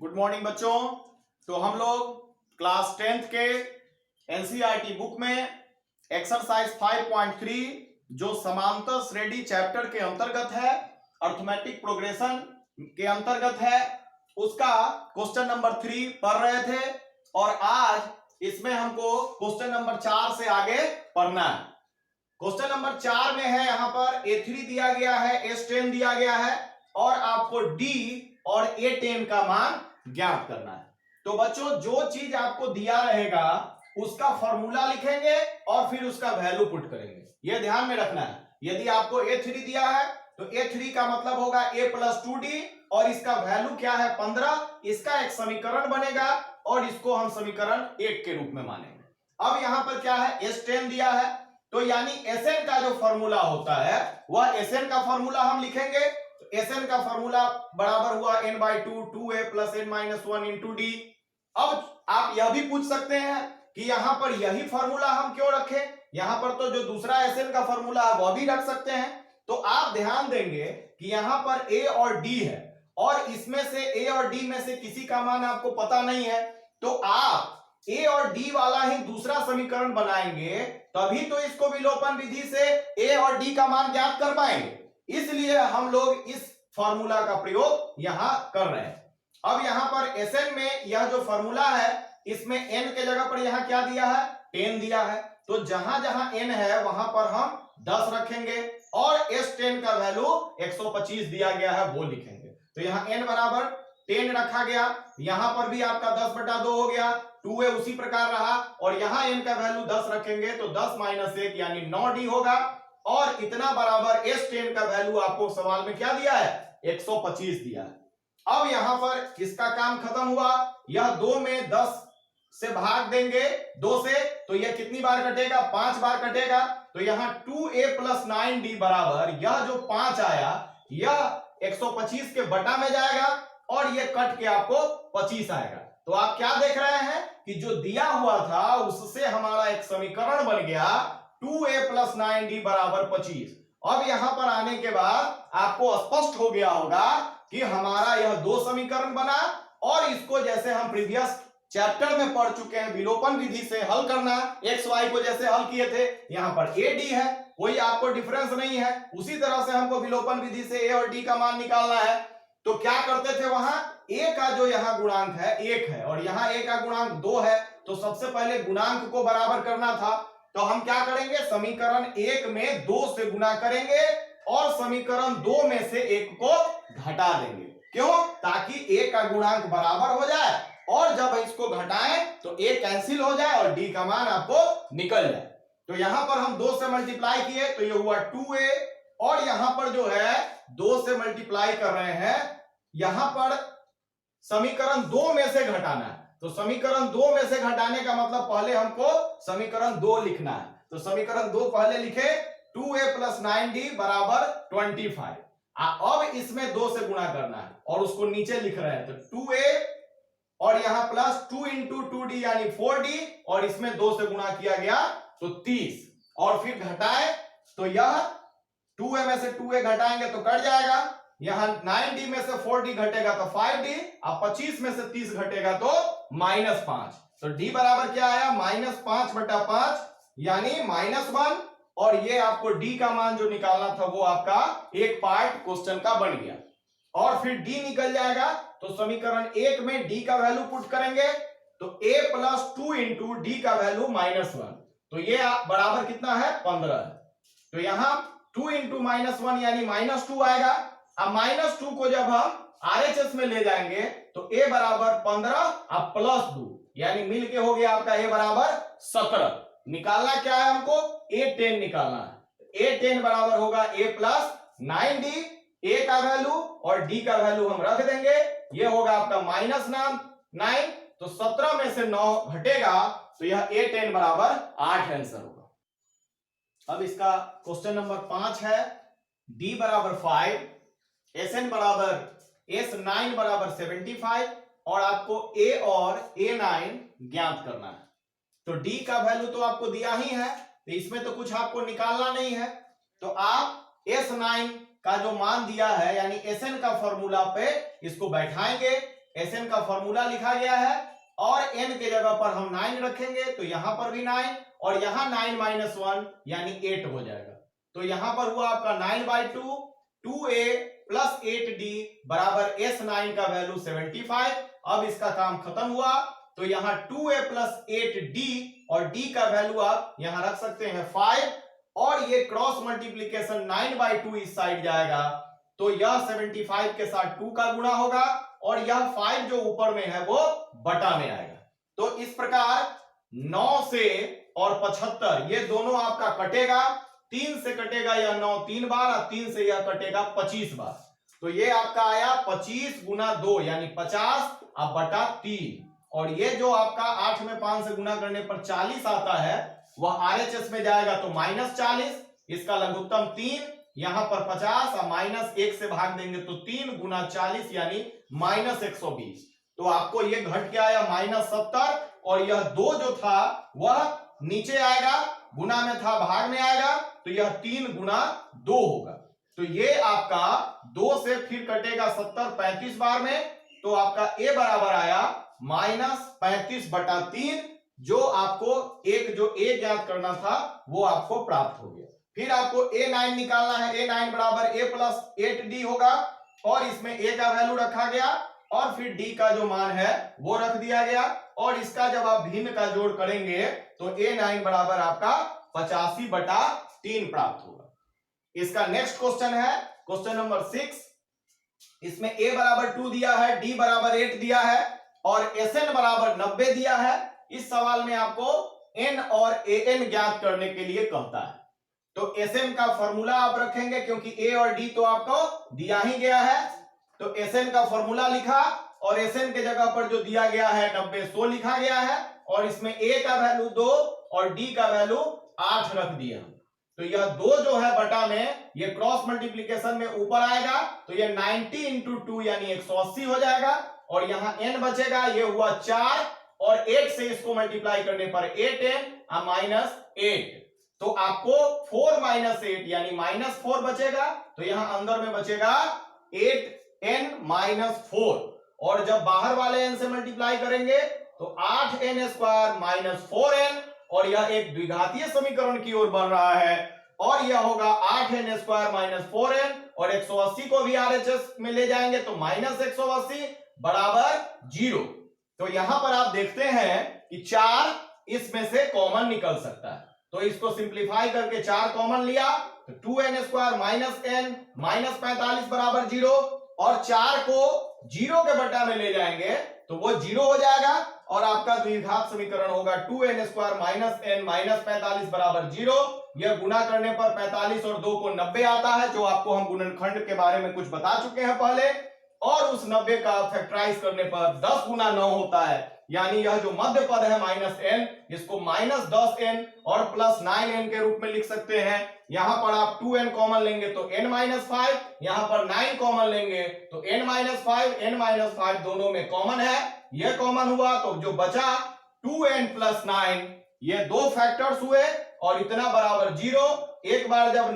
Good morning बच्चों। तो हम लोग क्लास 10th के एनसीईआरटी बुक में एक्सरसाइज 5.3 जो समांतर श्रेणी चैप्टर के अंतर्गत है, अर्थमेटिक प्रोग्रेशन के अंतर्गत है, उसका क्वेश्चन नंबर 3 पढ़ रहे थे और आज इसमें हमको क्वेश्चन नंबर 4 से आगे पढ़ना है। क्वेश्चन नंबर 4 में है, यहां पर A3 दिया गया है, S10 दिया गया है और आपको D और A10 का मान ज्ञात करना है। तो बच्चों जो चीज आपको दिया रहेगा उसका फॉर्मूला लिखेंगे और फिर उसका वैल्यू पुट करेंगे, यह ध्यान में रखना है। यदि आपको A3 दिया है तो A3 का मतलब होगा A + 2D और इसका वैल्यू क्या है 15। इसका एक समीकरण बनेगा और इसको हम समीकरण 1 के रूप में मानेंगे। अब यहां पर क्या है, S10 दिया है तो यानी Sn का जो फॉर्मूला होता है वह Sn का फॉर्मूला हम लिखेंगे। तो Sn का फॉर्मूला बराबर हुआ n/2 2a + n-1 × d। अब आप यह भी पूछ सकते हैं कि यहां पर यही फॉर्मूला हम क्यों रखें, यहां पर तो जो दूसरा Sn का फॉर्मूला है वह भी रख सकते हैं। तो आप ध्यान देंगे कि यहां पर a और d है और इसमें से a और d में से किसी का मान आपको पता नहीं है, तो आप a और d वाला ही दूसरा समीकरण बनाएंगे तभी तो इसको विलोपन विधि से a और d का मान ज्ञात कर पाएंगे। इसलिए हम लोग इस फॉर्मूला का प्रयोग यहां कर रहे हैं। अब यहां पर Sn में यह जो फॉर्मूला है इसमें n के जगह पर यहां क्या दिया है, 10 दिया है। तो जहां जहां n है वहां पर हम 10 रखेंगे और S10 का वैल्यू 125 दिया गया है वो लिखेंगे। तो यहां n बराबर 10 रखा गया, यहां पर भी आपका 10/2 हो गया, 2a उसी प्रकार रहा और यहां n का वैल्यू 10 रखेंगे तो 10 - 1 यानी 9d होगा और इतना बराबर S10 का वैल्यू आपको सवाल में क्या दिया है, 125 दिया है। अब यहां पर इसका काम खत्म हुआ, यह 2 में 10 से भाग देंगे 2 से तो यह कितनी बार कटेगा, 5 बार कटेगा। तो यहां 2a + 9d बराबर यह जो 5 आया यह 125 के बटा में जाएगा और यह कट के आपको 25 आएगा। तो आप क्या देख रहे हैं कि जो दिया हुआ था उससे हमारा एक समीकरण बन गया 2a + 9d बराबर 25। अब यहां पर आने के बाद आपको स्पष्ट हो गया होगा कि हमारा यह दो समीकरण बना और इसको जैसे हम प्रीवियस चैप्टर में पढ़ चुके हैं विलोपन विधि से हल करना, एक्स वाई को जैसे हल किए थे, यहां पर ए डी है, कोई आपको डिफरेंस नहीं है, उसी तरह से हमको विलोपन विधि से ए और डी का मान निकालना है। तो क्या करते थे, वहां ए का जो यहां गुणांक है 1 है और यहां ए का गुणांक 2 है, तो सबसे पहले गुणांक को बराबर करना था। तो हम क्या करेंगे, समीकरण 1 में 2 से गुणा करेंगे और समीकरण 2 में से 1 को घटा देंगे। क्यों, ताकि ए का गुणांक बराबर हो जाए और जब इसको घटाएं तो ए कैंसिल हो जाए और डी का मान आपको निकल जाए। तो यहां पर हम 2 से मल्टीप्लाई किए तो ये हुआ 2a और यहां पर जो है 2 से मल्टीप्लाई कर रहे हैं, यहां पर समीकरण 2 में से घटाना है। तो समीकरण 2 में से घटाने का मतलब पहले हमको समीकरण 2 लिखना है। तो समीकरण 2 पहले लिखे, 2a + 9d बराबर 25। अब इसमें 2 से गुणा करना है और उसको नीचे लिख रहे हैं। तो 2a और यहां प्लस 2 × 2d यानी 4d और इसमें 2 से गुणा किया गया तो 30 और फिर घटाए तो यह 2a में से 2a घटाएंगे तो कट जाएगा, यहां 9d में से 4d घटेगा तो 5d, अब 25 में से 30 घटेगा तो -5। तो d बराबर क्या आया, -5/5 यानी -1 और ये आपको d का मान जो निकालना था वो आपका एक पार्ट क्वेश्चन का बन गया और फिर d निकल जाएगा। तो समीकरण 1 में d का वैल्यू पुट करेंगे तो a + 2 × d का वैल्यू -1, तो ये बराबर कितना है, 15 है। तो यहां 2 × -1 यानी -2 आएगा। अब -2 को जब हम RHS में ले जाएंगे तो a बराबर 15 अब +2 यानी मिलके हो गया आपका a बराबर 17। निकालना क्या है हमको, A10 निकालना है। A10 बराबर होगा a + 9d, a का वैल्यू और d का वैल्यू हम रख देंगे, ये होगा आपका -9, तो 17 में से 9 घटेगा तो यह A10 बराबर 8 आंसर होगा। अब इसका क्वेश्चन नंबर 5 है, d बराबर 5, Sn बराबर S9 बराबर 75 और आपको a और A9 ज्ञात करना है। तो d का वैल्यू तो आपको दिया ही है तो इसमें तो कुछ आपको निकालना नहीं है। तो आप S9 का जो मान दिया है यानी Sn का फॉर्मूला पे इसको बैठाएंगे Sn का फॉर्मूला लिखा गया है और n के जगह पर हम 9 रखेंगे तो यहां पर भी 9 और यहां 9 माइनस 1 यानी 8 हो जाएगा। तो यहां पर हुआ आपका 9/2 2a प्लस 8d बराबर S9 का वैल्यू 75। अब इसका काम खत्म हुआ तो यहाँ 2a प्लस 8d और d का वैल्यू आप यहां रख सकते हैं 5 और ये क्रॉस मल्टीप्लीकेशन 9/2 इस साइड जाएगा तो यह 75 के साथ 2 का गुणा होगा और यह 5 जो ऊपर में है वो बटा में आएगा। तो इस प्रकार 9 से और 75 ये दोनों आपका कटेगा, 3 से कटेगा यह 9 3 बार और 3 से यह कटेगा 25 बार। तो ये आपका आया 25 गुना 2 यानी 50 अब बटा 3 और ये जो आपका 8 में 5 से गुना करने पर 40 आता है वह RHS में जाएगा तो -40, इसका लघुत्तम 3, यहां पर 50 और -1 से भाग देंगे तो 3 गुना 40 यानी -120। तो आपको ये घट के आया -70 और यह 2 जो था वह नीचे आएगा, गुना में था भाग में आएगा तो यह 3 गुना 2 होगा। तो ये आपका 2 से फिर कटेगा 70 35 बार में तो आपका a बराबर आया -35/3 जो आपको जो a ज्ञात करना था वो आपको प्राप्त हो गया। फिर आपको a9 निकालना है, a9 बराबर a प्लस 8d होगा और इसमें a का वैल्यू रखा गया और फिर d का जो मान है वो रख दिया गया और इसका जब आप भिन्न का जोड़ करेंगे तो a9 बराबर आपका 85/3 प्राप्त होगा। इसका नेक्स्ट क्वेश्चन है क्वेश्चन नंबर 6। इसमें a बराबर 2 दिया है, d बराबर 8 दिया है और Sn बराबर 90 दिया है। इस सवाल में आपको n और an ज्ञात करने के लिए कहता है। तो Sn का फॉर्मूला आप रखेंगे क्योंकि a और d तो आपको दिया ही गया है तो Sn का फॉर्मूला लिखा और Sn के जगह पर जो दिया गया है 90 100 लिखा गया है और इसमें a का वैल्यू 2 और d का वैल्यू 8 रख दिया। तो यह 2 जो है बटा में ये क्रॉस मल्टीप्लीकेशन में ऊपर आएगा तो यह 90 इंटू 2 यानी 180 हो जाएगा और यहाँ n बचेगा, ये हुआ 4 और 8 से इसको मल्टीप्लाई करने पर 8n -8 तो आपको 4 - 8 यानी -4 बचेगा। तो यहां अंदर में बचेगा 8n - 4 और जब बाहर वाले n से मल्टीप्लाई करेंगे तो 8n² - 4n और यह एक द्विघातीय समीकरण की ओर बढ़ रहा है और यह होगा 8n² - 4n और 180 को भी RHS में ले जाएंगे तो -180 बराबर 0। तो यहां पर आप देखते हैं कि 4 इसमें से कॉमन निकल सकता है तो इसको सिंप्लीफाई करके 4 कॉमन लिया तो 2n² -n -45 बराबर 0 और 4 को 0 के बटा में ले जाएंगे तो वो 0 हो जाएगा और आपका द्विघात समीकरण होगा 2n² -n -45 बराबर 0। यह गुना करने पर 45 और 2 को 90 आता है जो आपको हम गुणनखंड के बारे में कुछ बता चुके हैं पहले और उस 90 का फैक्टराइज करने पर 10 गुना 9 होता है यानी यह जो मध्य पद है -n इसको -10n और +9n के रूप में लिख सकते हैं। यहां पर आप 2n कॉमन लेंगे तो n-5, यहां पर 9 कॉमन लेंगे तो n-5 n-5 दोनों में कॉमन है, यह कॉमन हुआ तो जो बचा 2n + 9 ये दो फैक्टर्स हुए और इतना बराबर 0। एक बार जब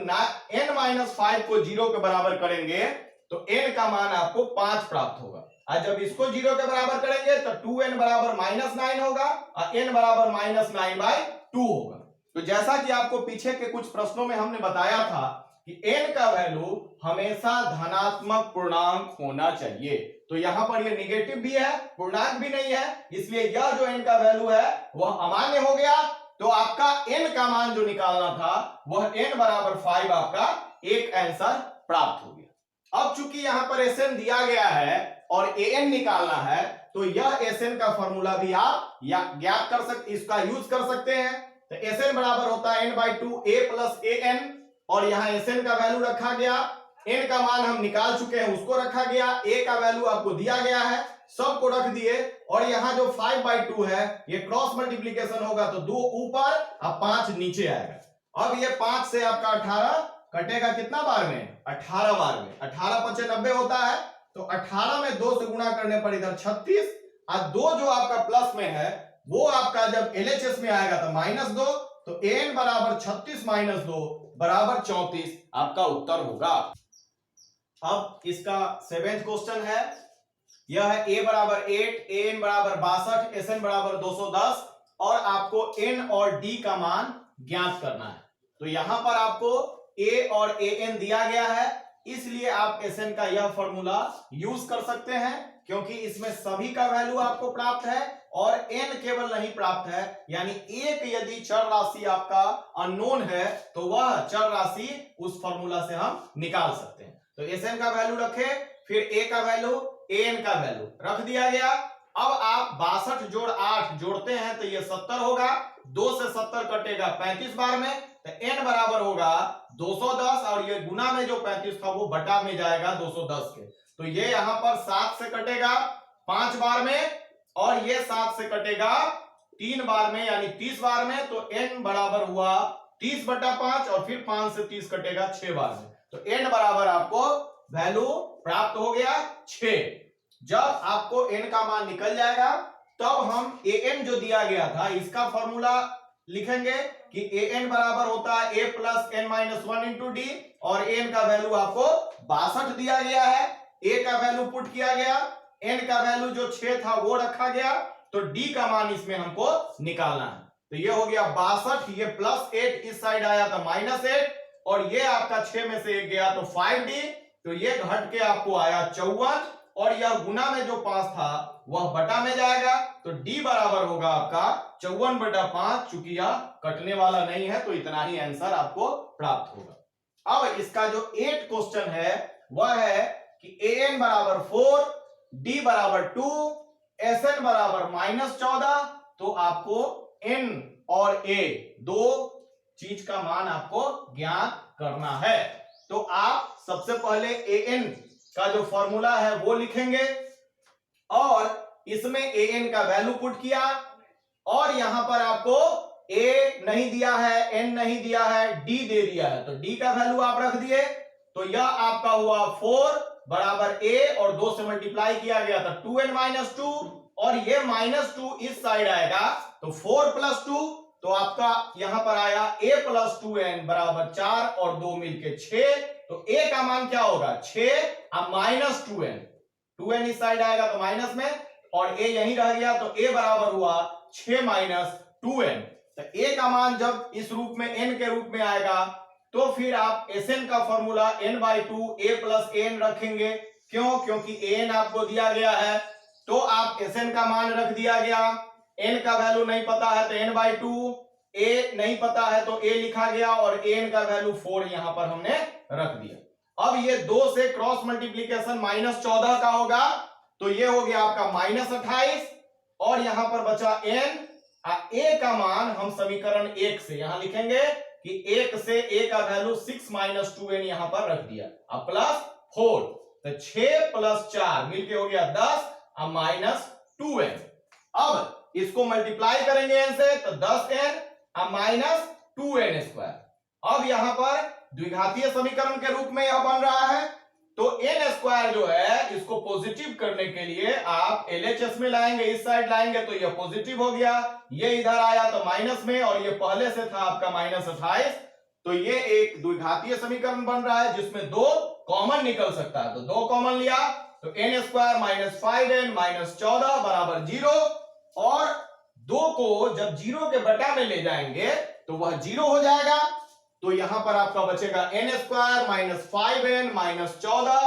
n-5 को 0 के बराबर करेंगे तो n का मान आपको 5 प्राप्त होगा और जब इसको 0 के बराबर करेंगे तो 2n बराबर -9 होगा और n बराबर -9/2 होगा। तो जैसा कि आपको पीछे के कुछ प्रश्नों में हमने बताया था कि n का वैल्यू हमेशा धनात्मक पूर्णांक होना चाहिए तो यहां पर ये निगेटिव भी है पूर्णांक भी नहीं है इसलिए यह जो n का वैल्यू है वह अमान्य हो गया। तो आपका n का मान जो निकालना था वह n बराबर 5 आपका एक आंसर प्राप्त हो गया। अब चूंकि यहां पर Sn दिया गया है और an निकालना है तो यह Sn का फॉर्मूला भी आप ज्ञात कर सकते, इसका यूज कर सकते हैं। तो Sn बराबर होता है n/2 a + an और यहां Sn का वैल्यू रखा गया, n का मान हम निकाल चुके हैं उसको रखा गया, a का वैल्यू आपको दिया गया है सबको रख दिए और यहां जो 5/2 है ये क्रॉस मल्टीप्लीकेशन होगा तो 2 ऊपर और 5 नीचे आएगा। अब ये 5 से आपका 18 कटेगा कितना बार में 18 बार में, 18 × 5 = 90 होता है तो 18 में 2 से गुणा करने पर इधर 36 और 2 जो आपका प्लस में है वो आपका जब LHS में आएगा तो -2 तो n बराबर 36 - 2 बराबर 34 आपका उत्तर होगा। अब इसका 7th क्वेश्चन है यह है a बराबर 8, an बराबर 62, sn बराबर 210 और आपको n और d का मान ज्ञात करना है। तो यहां पर आपको a और an दिया गया है, इसलिए आप sn का यह फॉर्मूला यूज कर सकते हैं, क्योंकि इसमें सभी का वैल्यू आपको प्राप्त है और n केवल नहीं प्राप्त है, यानी एक यदि चर राशि आपका अननोन है तो वह चर राशि उस फॉर्मूला से हम निकाल सकते हैं। तो sn का वैल्यू रखे, फिर a का वैल्यू, an का वैल्यू रख दिया गया। अब आप 62 जोड़ 8 जोड़ते हैं तो ये 70 होगा, 2 से 70 कटेगा 35 बार में, तो n बराबर होगा 210 और ये गुना में जो 35 था वो बटा में जाएगा 210 के, तो ये यहां पर 7 से कटेगा 5 बार में और ये 7 से कटेगा 3 बार में यानी 30 बार में, तो n बराबर हुआ 30 बटा 5 और फिर 5 से 30 कटेगा 6 बार में, तो n बराबर आपको वैल्यू प्राप्त हो गया 6। जब आपको n का मान निकल जाएगा तब हम an जो दिया गया था इसका फॉर्मूला लिखेंगे कि an बराबर होता है a plus n minus 1 into D, और n का वैल्यू आपको 62 दिया गया है, a का वैल्यू पुट किया गया, n का वैल्यू जो 6 था वो रखा गया, तो d का मान इसमें हमको निकालना है। तो ये हो गया 62, ये प्लस 8 इस साइड आया था माइनस 8 और ये आपका 6 में से 1 गया तो 5d, तो ये घट के आपको आया 54 और यह गुना में जो 5 था वह बटा में जाएगा, तो d बराबर होगा आपका 54 बटा 5, चूंकि यह कटने वाला नहीं है तो इतना ही आंसर आपको प्राप्त होगा। अब इसका जो 8 क्वेश्चन है वह है कि an बराबर 4, d बराबर 2, sn बराबर -14, तो आपको n और a दो चीज का मान आपको ज्ञात करना है। तो आप सबसे पहले an का जो फॉर्मूला है वो लिखेंगे और इसमें an का वैल्यू पुट किया और यहां पर आपको a नहीं दिया है, n नहीं दिया है, d दे दिया है, तो d का वैल्यू आप रख दिए, तो यह आपका हुआ 4 बराबर a और 2 से मल्टीप्लाई किया गया था 2n माइनस 2 और ये -2 इस साइड आएगा तो 4 प्लस 2, तो आपका यहां पर आया a प्लस 2n बराबर 4 और 2 मिलके 6, तो a का मान क्या होगा 6 अब माइनस 2n, 2n इस साइड आएगा तो माइनस में और a यहीं रह गया, तो a बराबर हुआ 6 माइनस 2n। तो a का मान जब इस रूप में n के रूप में आएगा तो फिर आप sn का formula n/2 a plus an रखेंगे, क्यों, क्योंकि an आपको दिया गया है तो आप sn का मान रख दिया गया, n का वैल्यू नहीं पता है तो n/2, a नहीं पता है तो a लिखा गया और an का वैल्यू 4 यहां पर हमने रख दिया। अब ये 2 से क्रॉस मल्टीप्लीकेशन -14 का होगा, तो ये हो गया आपका -28 और यहां पर बचा n, a का मान हम समीकरण 1 से यहां लिखेंगे कि 1 से a का वैल्यू 6 माइनस 2n यहां पर रख दिया, अब प्लस 4, तो 6 प्लस 4 मिलके हो गया 10 अब माइनस 2n। अब इसको मल्टीप्लाई करेंगे n से तो 10n अब माइनस 2n स्क्वायर। अब यहां पर द्विघातीय समीकरण के रूप में यह बन रहा है, तो n स्क्वायर जो है इसको पॉजिटिव करने के लिए आप LHS में लाएंगे, इस साइड लाएंगे तो यह पॉजिटिव हो गया, ये इधर आया तो माइनस में और ये पहले से था आपका -28, तो ये एक द्विघातीय समीकरण बन रहा है जिसमें 2 कॉमन निकल सकता है, तो 2 कॉमन लिया तो n square minus 5n minus 14 बराबर 0 और 2 को जब 0 के बटा में ले जाएंगे तो वह 0 हो जाएगा, तो यहां पर आपका बचेगा n square minus 5n minus 14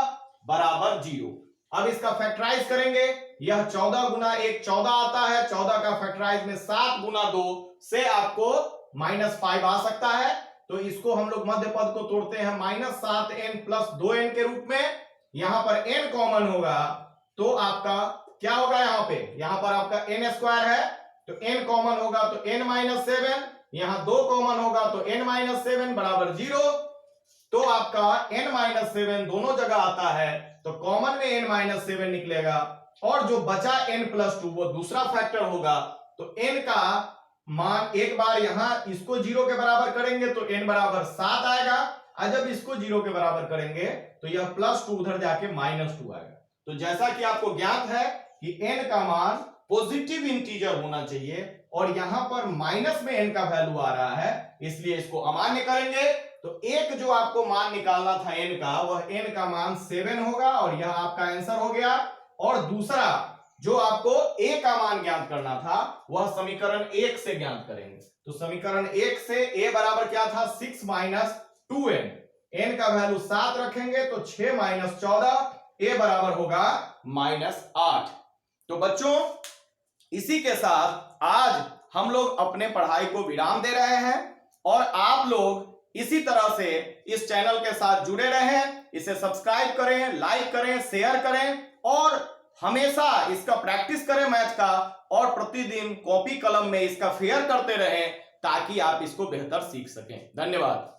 बराबर 0। अब इसका फैक्टराइज करेंगे, यह 14 गुना 1 14 आता है, 14 का फैक्टराइज में 7 गुना 2 से आपको -5 आ सकता है, तो इसको हम लोग मध्य पद को तोड़ते हैं -7n प्लस 2n के रूप में, यहां पर n कॉमन होगा तो आपका क्या होगा, यहां पर आपका n स्क्वायर है तो n कॉमन होगा तो n माइनस 7, यहां 2 कॉमन होगा तो n माइनस 7 बराबर 0, तो आपका n माइनस 7 दोनों जगह आता है तो कॉमन में n माइनस 7 निकलेगा और जो बचा n प्लस 2 वो दूसरा फैक्टर होगा, तो n का मान एक बार यहां इसको 0 के बराबर करेंगे तो n बराबर 7 आएगा, और जब इसको 0 के बराबर करेंगे तो यह +2 उधर जाके -2 आएगा। तो जैसा कि आपको ज्ञात है कि n का मान पॉजिटिव इंटीजर होना चाहिए और यहां पर माइनस में n का वैल्यू आ रहा है, इसलिए इसको अमान्य करेंगे, तो एक जो आपको मान निकालना था n का, वह n का मान 7 होगा और यह आपका आंसर हो गया। और दूसरा जो आपको a का मान ज्ञात करना था वह समीकरण 1 से ज्ञात करेंगे। तो समीकरण 1 से a बराबर क्या था 6 माइनस 2n, n का वैल्यू 7 रखेंगे तो 6 माइनस 14, a बराबर होगा -8। तो बच्चों इसी के साथ आज हम लोग अपने पढ़ाई को विराम दे रहे हैं और आप लोग इसी तरह से इस चैनल के साथ जुड़े रहें, इसे सब्सक्राइब करें, लाइक करें, शेयर करें और हमेशा इसका प्रैक्टिस करें मैथ का, और प्रतिदिन कॉपी कलम में इसका फेयर करते रहें ताकि आप इसको बेहतर सीख सकें। धन्यवाद।